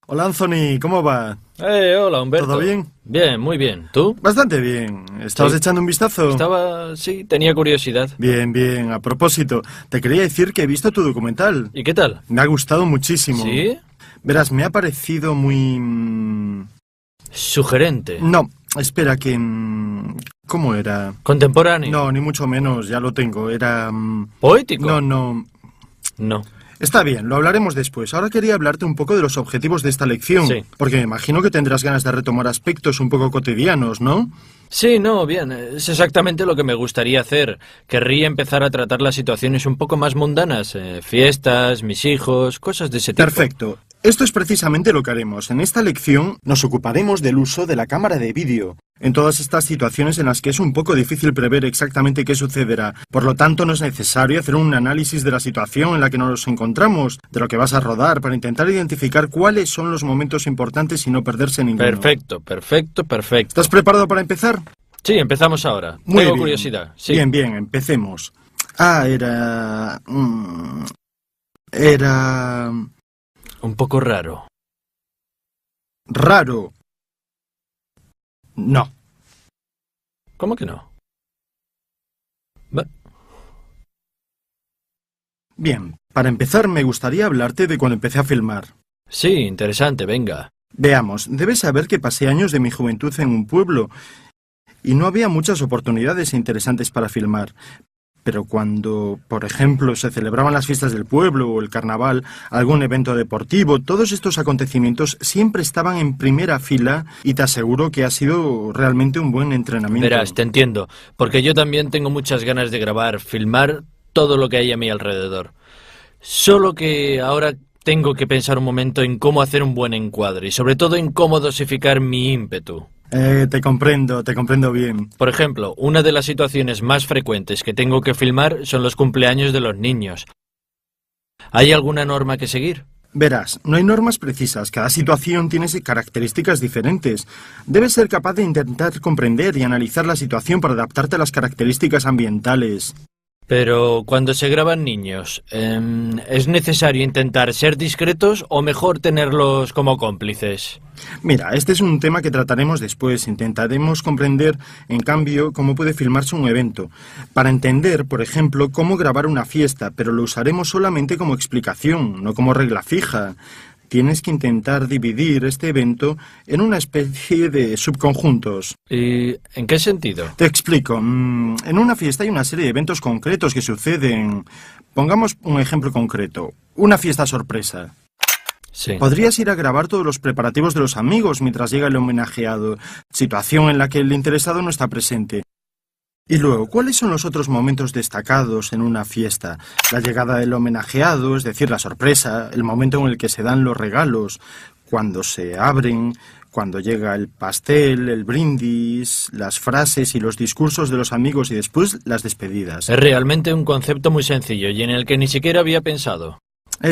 Hola Anthony, ¿cómo va? Hola Humberto. ¿Todo bien? Bien, muy bien. ¿Tú? Bastante bien. ¿Estabas Sí. echando un vistazo? Sí, tenía curiosidad. Bien, bien. A propósito, te quería decir que he visto tu documental. ¿Y qué tal? Me ha gustado muchísimo. ¿Sí? Verás, me ha parecido muy... Sugerente. No, espera, que... ¿Cómo era? Contemporáneo. No, ni mucho menos, ya lo tengo. Era... ¿Poético? No. No. Está bien, lo hablaremos después. Ahora quería hablarte un poco de los objetivos de esta lección. Sí. Porque me imagino que tendrás ganas de retomar aspectos un poco cotidianos, ¿no? Sí, no, bien. Es exactamente lo que me gustaría hacer. Querría empezar a tratar las situaciones un poco más mundanas. Fiestas, mis hijos, cosas de ese tipo. Perfecto. Esto es precisamente lo que haremos. En esta lección nos ocuparemos del uso de la cámara de vídeo en todas estas situaciones en las que es un poco difícil prever exactamente qué sucederá. Por lo tanto, no es necesario hacer un análisis de la situación en la que nos encontramos, de lo que vas a rodar, para intentar identificar cuáles son los momentos importantes y no perderse ninguno. Perfecto. ¿Estás preparado para empezar? Sí, empezamos ahora. Muy Tengo bien. curiosidad. Sí. Bien, empecemos. Era... Un poco raro. Raro. No. ¿Cómo que no? Bien, para empezar me gustaría hablarte de cuando empecé a filmar. Sí, interesante, venga. Veamos, debes saber que pasé años de mi juventud en un pueblo y no había muchas oportunidades interesantes para filmar. Pero cuando, por ejemplo, se celebraban las fiestas del pueblo o el carnaval, algún evento deportivo, todos estos acontecimientos siempre estaban en primera fila y te aseguro que ha sido realmente un buen entrenamiento. Verás, te entiendo, porque yo también tengo muchas ganas de grabar, filmar todo lo que hay a mi alrededor. Solo que ahora tengo que pensar un momento en cómo hacer un buen encuadre y sobre todo en cómo dosificar mi ímpetu. Te comprendo bien. Por ejemplo, una de las situaciones más frecuentes que tengo que filmar son los cumpleaños de los niños. ¿Hay alguna norma que seguir? Verás, no hay normas precisas, cada situación tiene características diferentes. Debes ser capaz de intentar comprender y analizar la situación para adaptarte a las características ambientales. Pero cuando se graban niños, ¿es necesario intentar ser discretos o mejor tenerlos como cómplices? Mira, este es un tema que trataremos después. Intentaremos comprender, en cambio, cómo puede filmarse un evento. Para entender, por ejemplo, cómo grabar una fiesta, pero lo usaremos solamente como explicación, no como regla fija. Tienes que intentar dividir este evento en una especie de subconjuntos. ¿Y en qué sentido? Te explico. En una fiesta hay una serie de eventos concretos que suceden. Pongamos un ejemplo concreto. Una fiesta sorpresa. Sí. Podrías ir a grabar todos los preparativos de los amigos mientras llega el homenajeado, situación en la que el interesado no está presente. Y luego, ¿cuáles son los otros momentos destacados en una fiesta? La llegada del homenajeado, es decir, la sorpresa, el momento en el que se dan los regalos, cuando se abren, cuando llega el pastel, el brindis, las frases y los discursos de los amigos y después las despedidas. Es realmente un concepto muy sencillo y en el que ni siquiera había pensado.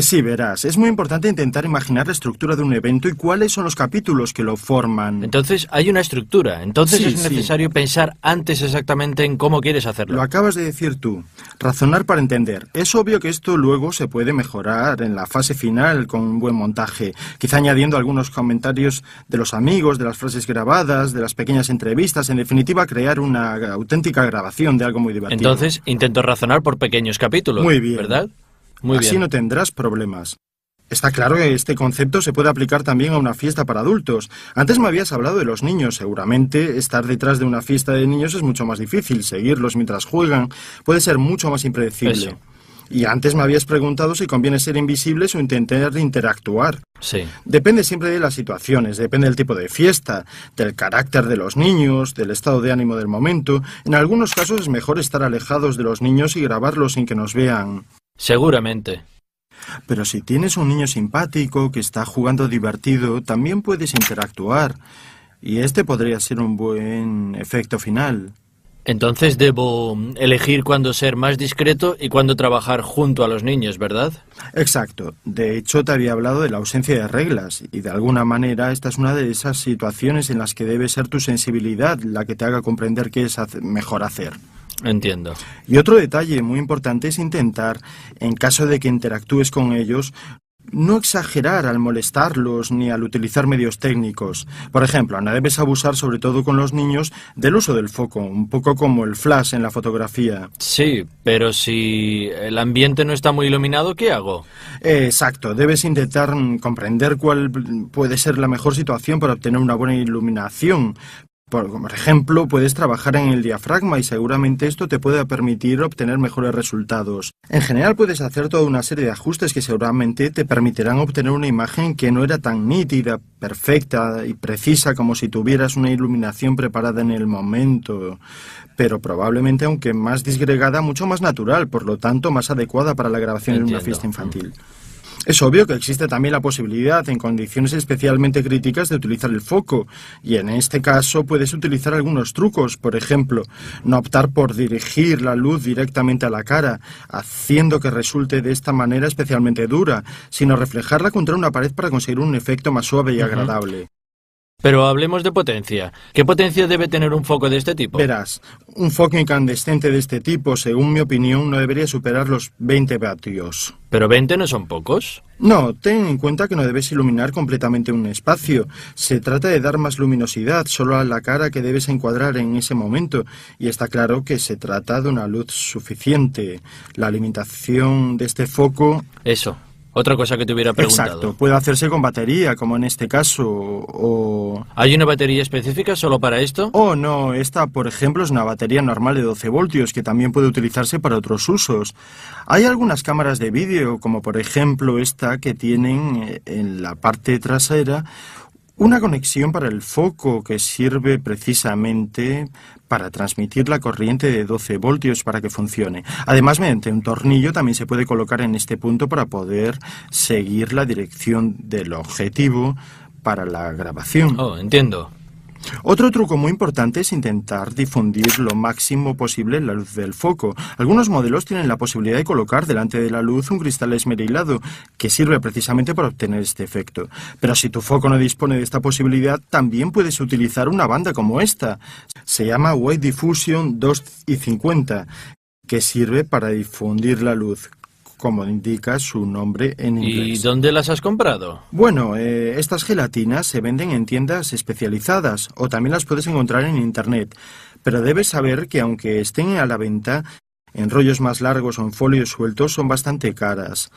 Sí, verás, es muy importante intentar imaginar la estructura de un evento y cuáles son los capítulos que lo forman. Entonces hay una estructura, entonces Sí, es necesario pensar antes exactamente en cómo quieres hacerlo. Lo acabas de decir tú. Razonar para entender. Es obvio que esto luego se puede mejorar en la fase final con un buen montaje, quizá añadiendo algunos comentarios de los amigos, de las frases grabadas, de las pequeñas entrevistas, en definitiva crear una auténtica grabación de algo muy divertido. Entonces intento razonar por pequeños capítulos, Muy bien. ¿verdad? Muy Así bien. no tendrás problemas. Está claro que este concepto se puede aplicar también a una fiesta para adultos. Antes me habías hablado de los niños. Seguramente estar detrás de una fiesta de niños es mucho más difícil. Seguirlos mientras juegan puede ser mucho más impredecible. Eso. Y antes me habías preguntado si conviene ser invisibles o intentar interactuar. Sí. Depende siempre de las situaciones, depende del tipo de fiesta, del carácter de los niños, del estado de ánimo del momento. En algunos casos es mejor estar alejados de los niños y grabarlos sin que nos vean. Seguramente. Pero si tienes un niño simpático que está jugando divertido, también puedes interactuar. Y este podría ser un buen efecto final. Entonces debo elegir cuándo ser más discreto y cuándo trabajar junto a los niños, ¿verdad? Exacto. De hecho, te había hablado de la ausencia de reglas. Y de alguna manera esta es una de esas situaciones en las que debe ser tu sensibilidad la que te haga comprender qué es mejor hacer. Entiendo. Y otro detalle muy importante es intentar, en caso de que interactúes con ellos, No exagerar al molestarlos ni al utilizar medios técnicos. Por ejemplo, no debes abusar, sobre todo con los niños, del uso del foco, un poco como el flash en la fotografía. Sí, pero si el ambiente no está muy iluminado, ¿qué hago? Exacto, debes intentar comprender cuál puede ser la mejor situación para obtener una buena iluminación. Por ejemplo, puedes trabajar en el diafragma y seguramente esto te puede permitir obtener mejores resultados. En general puedes hacer toda una serie de ajustes que seguramente te permitirán obtener una imagen que no era tan nítida, perfecta y precisa como si tuvieras una iluminación preparada en el momento, pero probablemente, aunque más disgregada, mucho más natural, por lo tanto más adecuada para la grabación en una fiesta infantil. Es obvio que existe también la posibilidad, en condiciones especialmente críticas, de utilizar el foco, y en este caso puedes utilizar algunos trucos. Por ejemplo, no optar por dirigir la luz directamente a la cara, haciendo que resulte de esta manera especialmente dura, sino reflejarla contra una pared para conseguir un efecto más suave y agradable. Pero hablemos de potencia. ¿Qué potencia debe tener un foco de este tipo? Verás, un foco incandescente de este tipo, según mi opinión, no debería superar los 20 vatios. ¿Pero 20 no son pocos? No, ten en cuenta que no debes iluminar completamente un espacio. Se trata de dar más luminosidad solo a la cara que debes encuadrar en ese momento. Y está claro que se trata de una luz suficiente. La alimentación de este foco... Eso. Otra cosa que te hubiera preguntado. Exacto, puede hacerse con batería, como en este caso, o... ¿Hay una batería específica solo para esto? Oh, no, esta, por ejemplo, es una batería normal de 12 voltios que también puede utilizarse para otros usos. Hay algunas cámaras de vídeo, como por ejemplo esta, que tienen en la parte trasera una conexión para el foco que sirve precisamente para transmitir la corriente de 12 voltios para que funcione. Además, mediante un tornillo también se puede colocar en este punto para poder seguir la dirección del objetivo para la grabación. Oh, entiendo. Otro truco muy importante es intentar difundir lo máximo posible la luz del foco. Algunos modelos tienen la posibilidad de colocar delante de la luz un cristal esmerilado, que sirve precisamente para obtener este efecto. Pero si tu foco no dispone de esta posibilidad, también puedes utilizar una banda como esta. Se llama White Diffusion 250, que sirve para difundir la luz, como indica su nombre en inglés. ¿Y dónde las has comprado? Bueno, estas gelatinas se venden en tiendas especializadas o también las puedes encontrar en internet. Pero debes saber que aunque estén a la venta, en rollos más largos o en folios sueltos son bastante caras.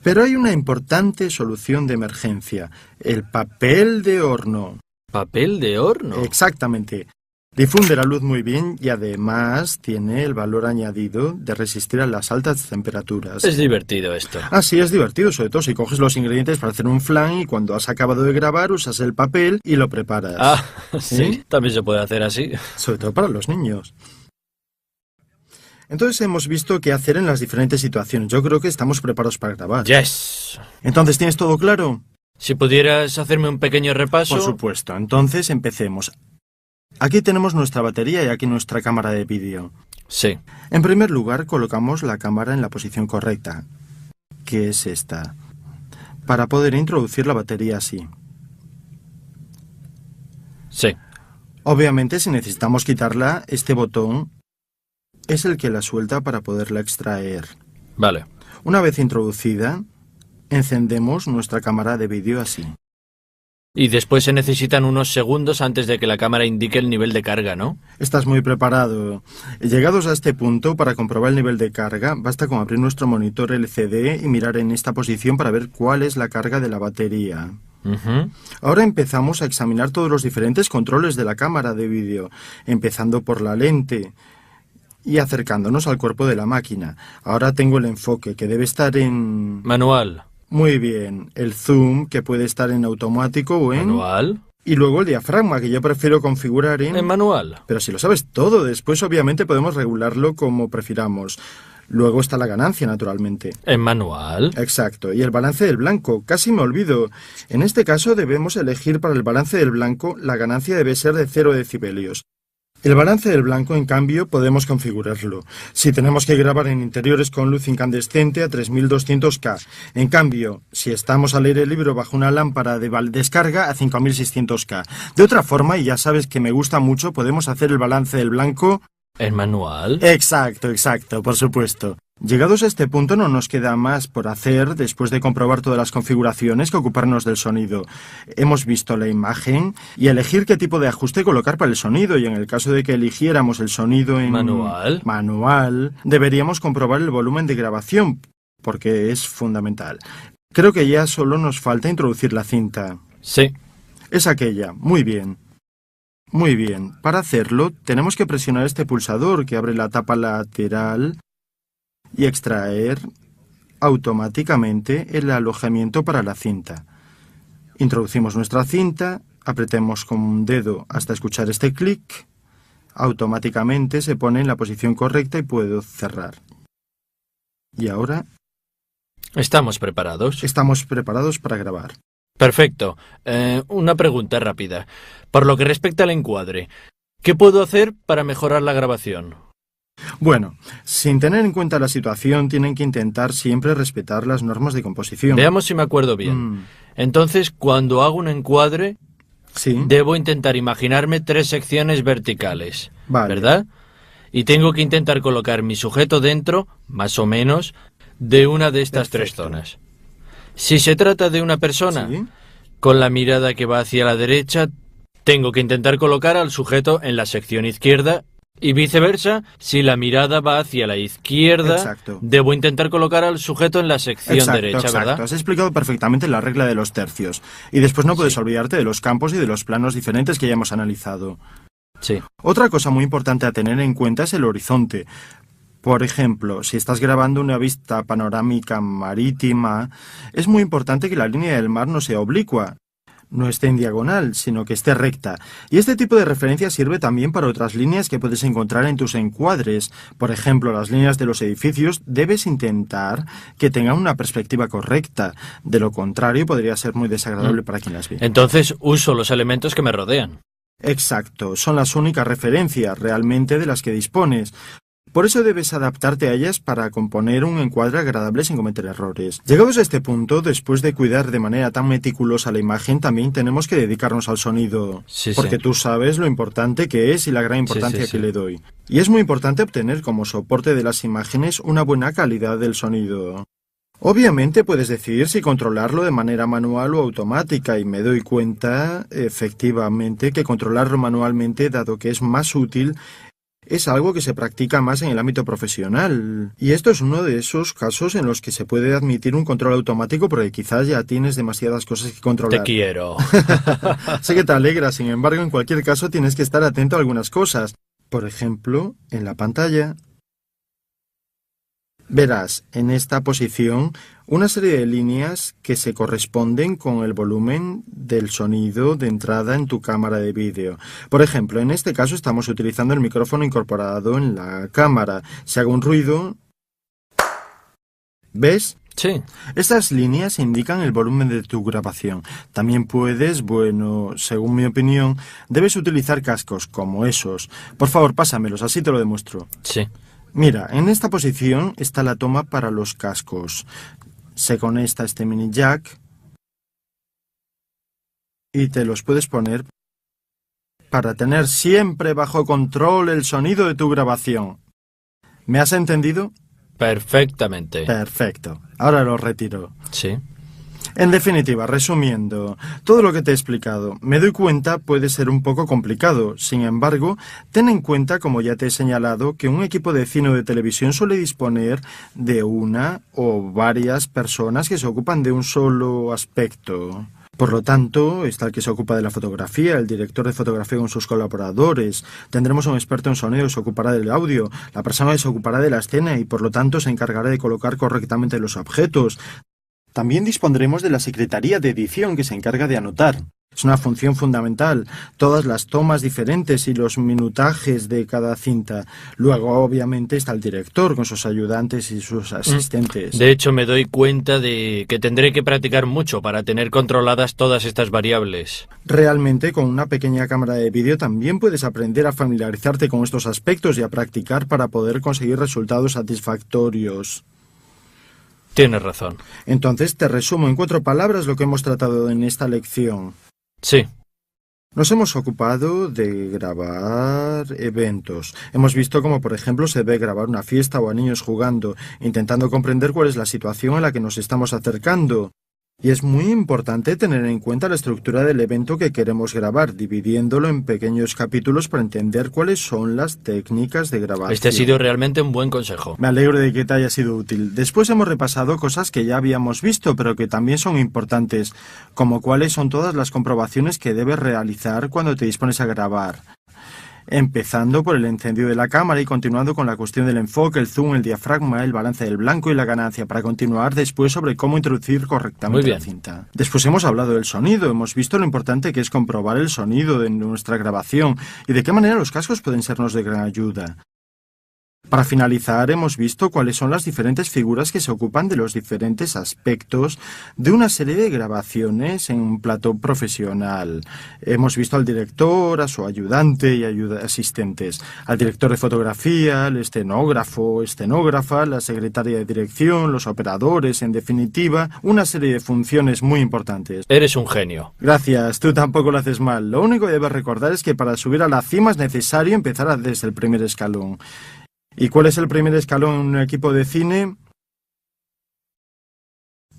Pero hay una importante solución de emergencia: el papel de horno. ¿Papel de horno? Exactamente. Difunde la luz muy bien y además tiene el valor añadido de resistir a las altas temperaturas. Es divertido esto. Ah, sí, es divertido, sobre todo si coges los ingredientes para hacer un flan y cuando has acabado de grabar usas el papel y lo preparas. Ah, sí, también se puede hacer así. Sobre todo para los niños. Entonces hemos visto qué hacer en las diferentes situaciones. Yo creo que estamos preparados para grabar. Yes. Entonces, ¿tienes todo claro? Si pudieras hacerme un pequeño repaso... Por supuesto. Entonces, empecemos. Aquí tenemos nuestra batería y aquí nuestra cámara de vídeo. Sí. En primer lugar, colocamos la cámara en la posición correcta, que es esta, para poder introducir la batería así. Sí. Obviamente, si necesitamos quitarla, este botón es el que la suelta para poderla extraer. Vale. Una vez introducida, encendemos nuestra cámara de vídeo así. Y después se necesitan unos segundos antes de que la cámara indique el nivel de carga, ¿no? Estás muy preparado. Llegados a este punto, para comprobar el nivel de carga, basta con abrir nuestro monitor LCD y mirar en esta posición para ver cuál es la carga de la batería. Ahora empezamos a examinar todos los diferentes controles de la cámara de vídeo, empezando por la lente y acercándonos al cuerpo de la máquina. Ahora tengo el enfoque, que debe estar en... Manual. Muy bien. El zoom, que puede estar en automático o en... Manual. Y luego el diafragma, que yo prefiero configurar en... En manual. Pero si lo sabes todo, después obviamente podemos regularlo como prefiramos. Luego está la ganancia, naturalmente. En manual. Exacto. Y el balance del blanco. Casi me olvido. En este caso debemos elegir para el balance del blanco, la ganancia debe ser de 0 decibelios. El balance del blanco, en cambio, podemos configurarlo. Si tenemos que grabar en interiores con luz incandescente a 3200K. En cambio, si estamos a leer el libro bajo una lámpara de descarga a 5600K. De otra forma, y ya sabes que me gusta mucho, podemos hacer el balance del blanco... ¿En manual? Exacto, por supuesto. Llegados a este punto no nos queda más por hacer después de comprobar todas las configuraciones que ocuparnos del sonido. Hemos visto la imagen y elegir qué tipo de ajuste colocar para el sonido, y en el caso de que eligiéramos el sonido en manual, deberíamos comprobar el volumen de grabación, porque es fundamental. Creo que ya solo nos falta introducir la cinta. Sí. Es aquella. Muy bien. Muy bien. Para hacerlo, tenemos que presionar este pulsador que abre la tapa lateral y extraer automáticamente el alojamiento para la cinta. Introducimos nuestra cinta, apretemos con un dedo hasta escuchar este clic. Automáticamente se pone en la posición correcta y puedo cerrar. Y ahora ¿Estamos preparados? estamos preparados para grabar. Perfecto. Una pregunta rápida. Por lo que respecta al encuadre, ¿qué puedo hacer para mejorar la grabación? Bueno, sin tener en cuenta la situación, tienen que intentar siempre respetar las normas de composición. Veamos si me acuerdo bien. Entonces, cuando hago un encuadre, Sí. debo intentar imaginarme 3 secciones verticales, Vale. ¿verdad? Y tengo que intentar colocar mi sujeto dentro, más o menos, de una de estas 3 Perfecto. zonas. Si se trata de una persona Sí. con la mirada que va hacia la derecha, tengo que intentar colocar al sujeto en la sección izquierda y viceversa. Si la mirada va hacia la izquierda, Exacto. debo intentar colocar al sujeto en la sección derecha, ¿verdad? Has explicado perfectamente la regla de los tercios. Y después no puedes olvidarte de los campos y de los planos diferentes que ya hemos analizado. Sí. Otra cosa muy importante a tener en cuenta es el horizonte. Por ejemplo, si estás grabando una vista panorámica marítima, es muy importante que la línea del mar no sea oblicua, no esté en diagonal, sino que esté recta. Y este tipo de referencia sirve también para otras líneas que puedes encontrar en tus encuadres. Por ejemplo, las líneas de los edificios debes intentar que tengan una perspectiva correcta. De lo contrario, podría ser muy desagradable para quien las ve. Entonces uso los elementos que me rodean. Exacto, son las únicas referencias realmente de las que dispones. Por eso debes adaptarte a ellas para componer un encuadre agradable sin cometer errores. Llegados a este punto, después de cuidar de manera tan meticulosa la imagen, también tenemos que dedicarnos al sonido. Sí, porque sí. tú sabes lo importante que es y la gran importancia sí. que le doy. Y es muy importante obtener como soporte de las imágenes una buena calidad del sonido. Obviamente puedes decidir si controlarlo de manera manual o automática, y me doy cuenta, efectivamente, que controlarlo manualmente, dado que es más útil, es algo que se practica más en el ámbito profesional. Y esto es uno de esos casos en los que se puede admitir un control automático porque quizás ya tienes demasiadas cosas que controlar. Te quiero. Sé que te alegra, sin embargo, en cualquier caso tienes que estar atento a algunas cosas. Por ejemplo, en la pantalla verás en esta posición una serie de líneas que se corresponden con el volumen del sonido de entrada en tu cámara de vídeo. Por ejemplo, en este caso estamos utilizando el micrófono incorporado en la cámara. Si hago un ruido, ¿ves? Sí. Estas líneas indican el volumen de tu grabación. También puedes, bueno, según mi opinión, debes utilizar cascos como esos. Por favor, pásamelos, así te lo demuestro. Sí. Mira, en esta posición está la toma para los cascos. Se conecta este mini jack y te los puedes poner para tener siempre bajo control el sonido de tu grabación. ¿Me has entendido? Perfectamente. Perfecto. Ahora lo retiro. Sí. En definitiva, resumiendo, todo lo que te he explicado, me doy cuenta puede ser un poco complicado. Sin embargo, ten en cuenta, como ya te he señalado, que un equipo de cine o de televisión suele disponer de una o varias personas que se ocupan de un solo aspecto. Por lo tanto, está el que se ocupa de la fotografía, el director de fotografía con sus colaboradores. Tendremos un experto en sonido que se ocupará del audio, la persona que se ocupará de la escena y por lo tanto se encargará de colocar correctamente los objetos. También dispondremos de la Secretaría de Edición, que se encarga de anotar. Es una función fundamental, todas las tomas diferentes y los minutajes de cada cinta. Luego, obviamente, está el director con sus ayudantes y sus asistentes. De hecho, me doy cuenta de que tendré que practicar mucho para tener controladas todas estas variables. Realmente, con una pequeña cámara de vídeo también puedes aprender a familiarizarte con estos aspectos y a practicar para poder conseguir resultados satisfactorios. Tienes razón. Entonces, te resumo en 4 palabras lo que hemos tratado en esta lección. Sí. Nos hemos ocupado de grabar eventos. Hemos visto cómo, por ejemplo, se debe grabar una fiesta o a niños jugando, intentando comprender cuál es la situación a la que nos estamos acercando. Y es muy importante tener en cuenta la estructura del evento que queremos grabar, dividiéndolo en pequeños capítulos para entender cuáles son las técnicas de grabación. Este ha sido realmente un buen consejo. Me alegro de que te haya sido útil. Después hemos repasado cosas que ya habíamos visto, pero que también son importantes, como cuáles son todas las comprobaciones que debes realizar cuando te dispones a grabar. Empezando por el encendido de la cámara y continuando con la cuestión del enfoque, el zoom, el diafragma, el balance del blanco y la ganancia, para continuar después sobre cómo introducir correctamente la cinta. Después hemos hablado del sonido, hemos visto lo importante que es comprobar el sonido de nuestra grabación y de qué manera los cascos pueden sernos de gran ayuda. Para finalizar, hemos visto cuáles son las diferentes figuras que se ocupan de los diferentes aspectos de una serie de grabaciones en un plató profesional. Hemos visto al director, a su ayudante y asistentes, al director de fotografía, al escenógrafo, escenógrafa, la secretaria de dirección, los operadores, en definitiva, una serie de funciones muy importantes. Eres un genio. Gracias, tú tampoco lo haces mal. Lo único que debes recordar es que para subir a la cima es necesario empezar desde el primer escalón. ¿Y cuál es el primer escalón en un equipo de cine?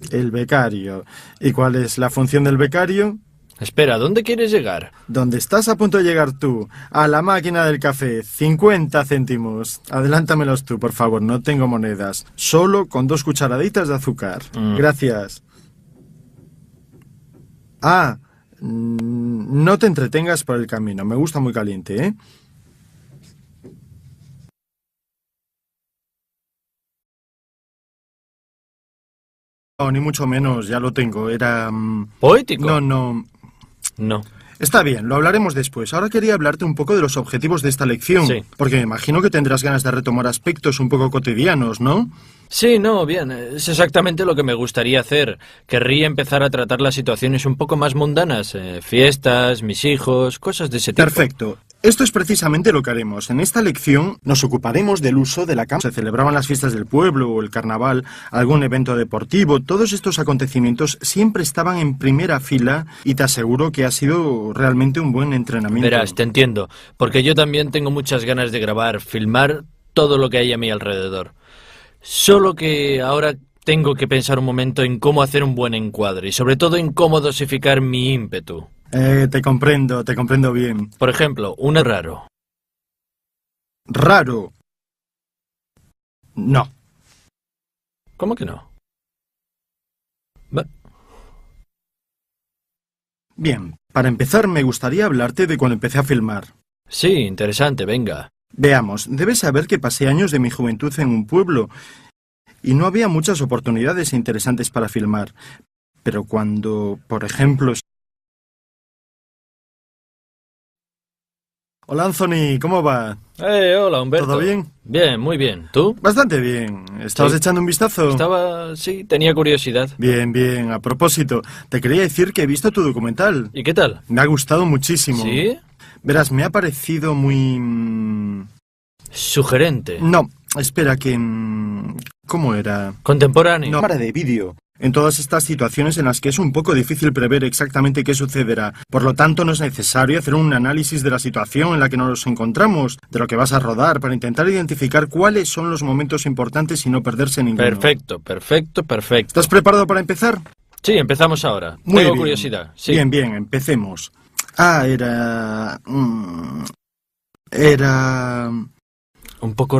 El becario. ¿Y cuál es la función del becario? Espera, ¿dónde quieres llegar? ¿Dónde estás a punto de llegar tú? A la máquina del café. 50 céntimos. Adelántamelos tú, por favor. No tengo monedas. Solo con 2 cucharaditas de azúcar. Gracias. No te entretengas por el camino. Me gusta muy caliente, ¿eh? No, ni mucho menos, ya lo tengo, era... ¿Poético? No. No. Está bien, lo hablaremos después. Ahora quería hablarte un poco de los objetivos de esta lección. Sí. Porque me imagino que tendrás ganas de retomar aspectos un poco cotidianos, ¿no? Sí, no, bien, es exactamente lo que me gustaría hacer. Querría empezar a tratar las situaciones un poco más mundanas, fiestas, mis hijos, cosas de ese tipo. Perfecto. Esto es precisamente lo que haremos. En esta lección nos ocuparemos del uso de la cámara. Se celebraban las fiestas del pueblo o el carnaval, algún evento deportivo. Todos estos acontecimientos siempre estaban en primera fila y te aseguro que ha sido realmente un buen entrenamiento. Verás, te entiendo, porque yo también tengo muchas ganas de grabar, filmar todo lo que hay a mi alrededor. Solo que ahora tengo que pensar un momento en cómo hacer un buen encuadre y sobre todo en cómo dosificar mi ímpetu. Te comprendo bien. Por ejemplo, un raro. ¿Raro? No. ¿Cómo que no? Bien, para empezar me gustaría hablarte de cuando empecé a filmar. Sí, interesante, venga. Veamos, debes saber que pasé años de mi juventud en un pueblo y no había muchas oportunidades interesantes para filmar. Pero cuando, por ejemplo... Hola Anthony, ¿cómo va? Hola Humberto. ¿Todo bien? Bien, muy bien. ¿Tú? Bastante bien. ¿Estabas echando un vistazo? Sí, tenía curiosidad. Bien. A propósito, te quería decir que he visto tu documental. ¿Y qué tal? Me ha gustado muchísimo. ¿Sí? Verás, me ha parecido muy... Sugerente. No, espera, que... ¿Cómo era? Contemporáneo. No, cámara de vídeo. En todas estas situaciones en las que es un poco difícil prever exactamente qué sucederá. Por lo tanto, no es necesario hacer un análisis de la situación en la que nos encontramos, de lo que vas a rodar, para intentar identificar cuáles son los momentos importantes y no perderse ninguno. Perfecto. ¿Estás preparado para empezar? Sí, empezamos ahora. Muy Tengo bien. curiosidad. Sí. Bien, empecemos. Era... Un poco